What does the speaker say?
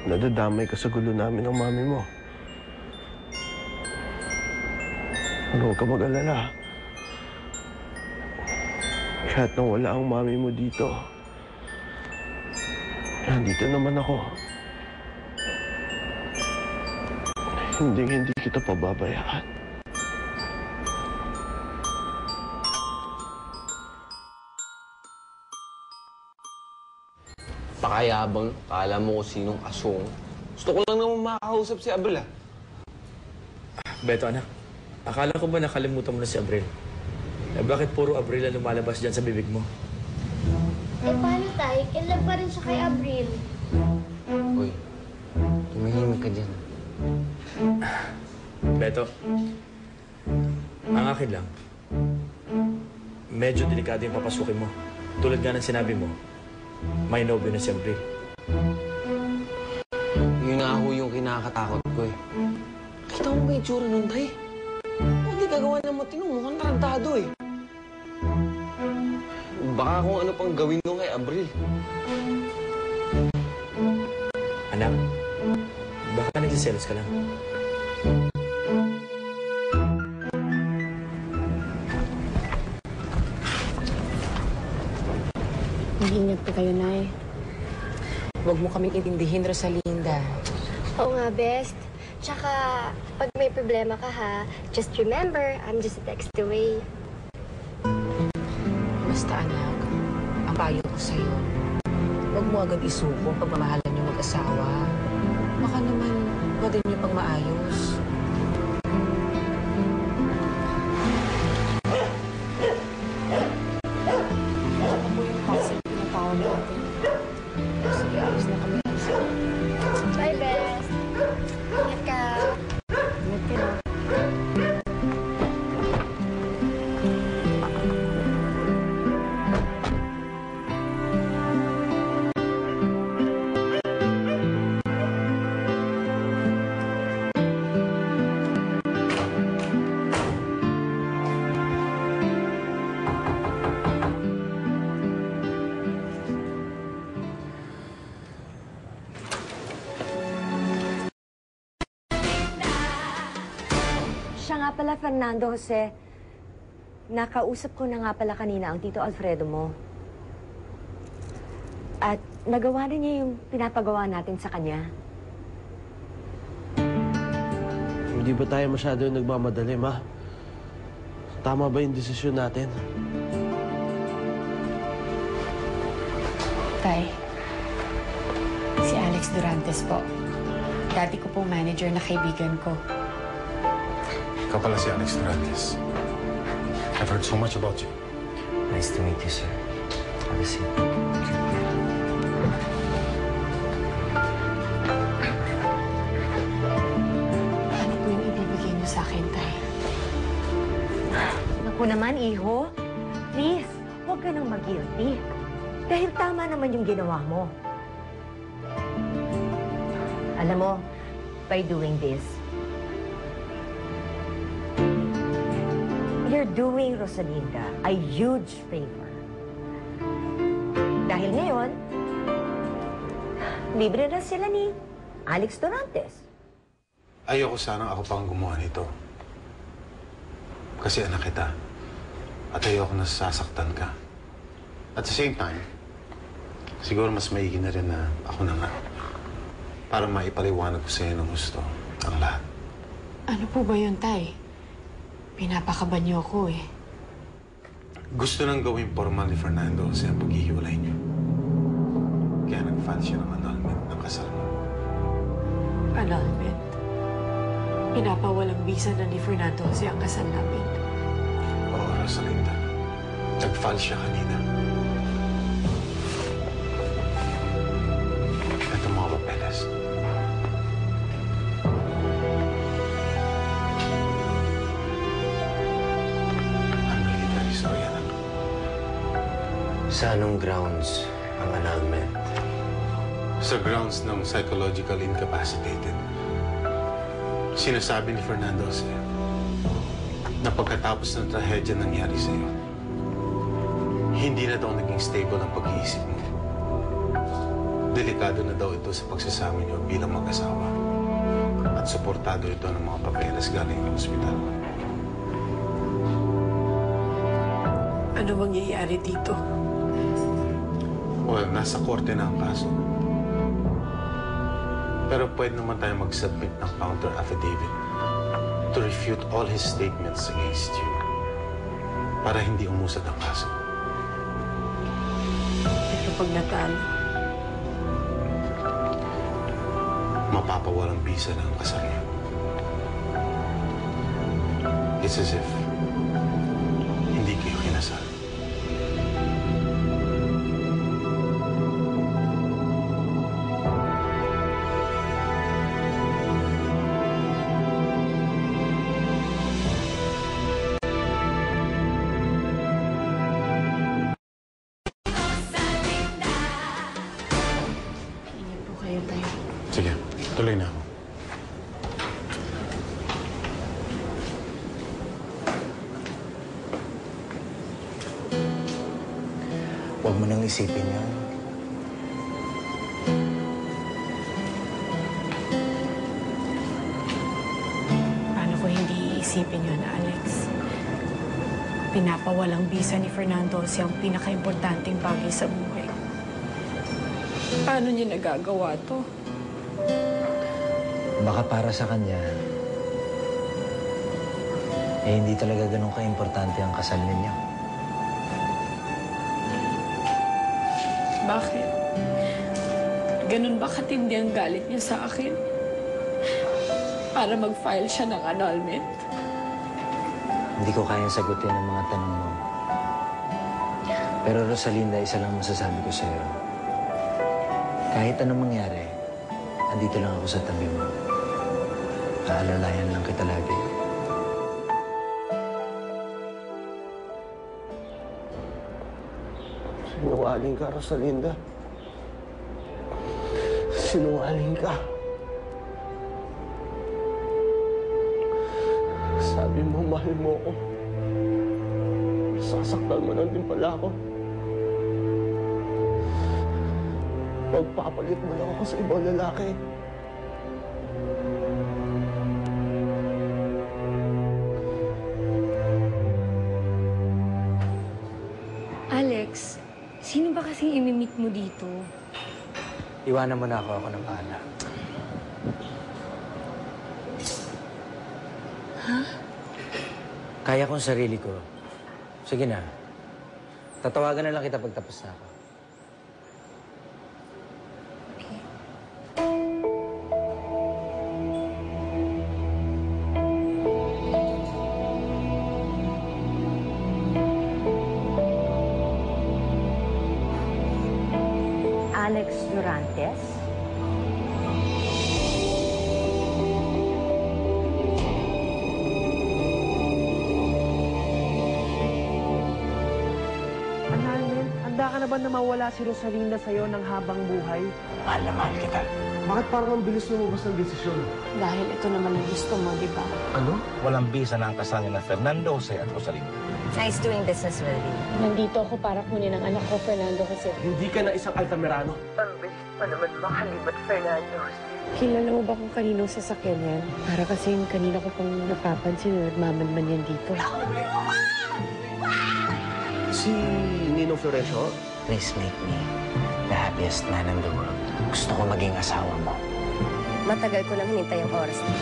nadadamay ka sa gulo namin ng mami mo. Huwag ka mag-alala. Kahit nang wala ang mami mo dito, nandito naman ako. Hindi kita pababayaan. Pakayabang, kala mo kung sinong asong. Gusto ko lang naman makakausap si Abril, Beto, anak. Akala ko ba nakalimutan mo na si Abril? Eh, bakit puro Abril ang lumalabas dyan sa bibig mo? Eh, paano tayo? Kailan pa rin siya kay Abril? Uy, tumahimik ka dyan. Beto, ang akin lang, medyo delikado yung papasukin mo. Tulad nga ng sinabi mo, may nobyo na si Abril. Yun nga ho yung kinakatakot ko eh. Kita mo ba yung tsura nun, tay? O di gagawa ng matino, mukhang tarantado eh. Baka kung ano pang gawin nung kay Abril. Anak, baka nagsiselos ka lang. Mag-ingat po kayo, Nay. Huwag mo kaming intindihin, Rosalinda. Oo nga, best. Tsaka, pag may problema ka ha, just remember, I'm just a text away. Basta, anak, ang payo ko sa'yo, huwag mo agad isuko ang pagmamahalan niyo mag-asawa. Baka naman, wag din niyo pang maayos. Ano po yung parcel pinatawag natin? Sige, alis na kami. Bye, best. Ingat ka. Ingat ka na. Siya nga pala, Fernando Jose. Nakausap ko na nga pala kanina ang Tito Alfredo mo. At nagawa na niya yung pinapagawa natin sa kanya. Hindi ba tayo masyado nagmamadali, Ma? Tama ba yung desisyon natin? Tay, si Alex Durantes po. Dati ko pong manager na kaibigan ko. Ikaw pala si Alex Durantes. I've heard so much about you. Nice to meet you, sir. Have a seat. Ano po yung ibibigay niyo sa akin, Tay? Naku naman, iho. Please, huwag ka nang mag-guilty. Dahil tama naman yung ginawa mo. Alam mo, by doing this, you're doing Rosalinda a huge favor. Dahil ngayon, libre na sila ni Alex Durantes. Ayoko sanang ako pang gumawa nito. Kasi anak kita. At ayoko na sasaktan ka. At the same time, siguro mas maigi na rin na ako na nga. Para maipaliwanag ko sa'yo ng gusto ang lahat. Ano po ba yun, Tay? Pinapakaban niyo ako eh. Gusto nang gawing formal ni Fernando sa paghihiwalay niyo. Kaya nag-file siya ng annulment ng kasal mo. Annulment? Pinapawalang bisa na ni Fernando kasi ang kasal namin. Oo, Rosalinda. Nag-file siya kanina. Ito mga papeles. Sorry, anak. Sa anong grounds ang annulment? Sa grounds ng psychological incapacitated. Sinasabi ni Fernando sa'yo na pagkatapos ng trahedya nangyari sa'yo, hindi na daw naging stable ang pag-iisip mo. Delikado na daw ito sa pagsasama niyo bilang mag-asawa. At suportado ito ng mga papeles galing ng ospital. Ano mangyayari dito? Well, nasa korte na ang kaso. Pero pwede naman tayo mag-submit ng counter affidavit to refute all his statements against you para hindi umusad ang kaso. Pero pag natalo, Mapapawalang bisa na ang kasal niyo. It's as if hindi kayo kinasal. ingat po kayo tayo. Sige, tuloy na ako. Huwag mo nang isipin yan. Paano ko hindi iisipin yun, Alex? Pinapawalang bisa ni Fernando siyang pinaka-importanting bagay sa buhay ko. Paano niya nagagawa to? Baka para sa kanya, hindi talaga ganun ka-importante ang kasal ninyo. Bakit? Ganun ba katindi ang galit niya sa akin? Para mag-file siya ng annulment? Hindi ko kayang sagutin ang mga tanong mo. Pero Rosalinda, isa lang masasabi ko sa'yo. Kahit anong mangyari, andito lang ako sa tabi mo. Aalalayan lang kita lagi. Sinungaling ka, Rosalinda. Sinungaling ka. Sabi mo, mahal mo ako. Sasaktan mo lang din pala ako. Pagpapalit mo lang ako sa ibang lalaki. Alex, sino ba kasi imimit mo dito? Iwanan mo na ako ng bahala. Kaya kong sarili ko. Sige na. Tatawagan na lang kita pag tapos na ako. Alex Durantes? Annalyn, handa ka na ba na mawala si Rosalinda sa'yo ng habang buhay? Mahal na mahal kita. Bakit parang ang bilis lumabas ng desisyon? Dahil ito naman ang gusto mo, di ba? Ano? Walang bisa na ang kasal ni na Fernando Jose at Rosalinda. Nice doing business with you. Nandito ako para kunin ang anak ko, Fernando Jose. Hindi ka na isang Altamirano. Kilala mo ba kung kaninong sasakyan yan? Para kasing kanina ko pang napapansin na nagmamanman yan dito. Si Nino Florencio? Please make me the happiest man in the world. Gusto ko maging asawa mo. Matagal ko nang hinintay ang oras na.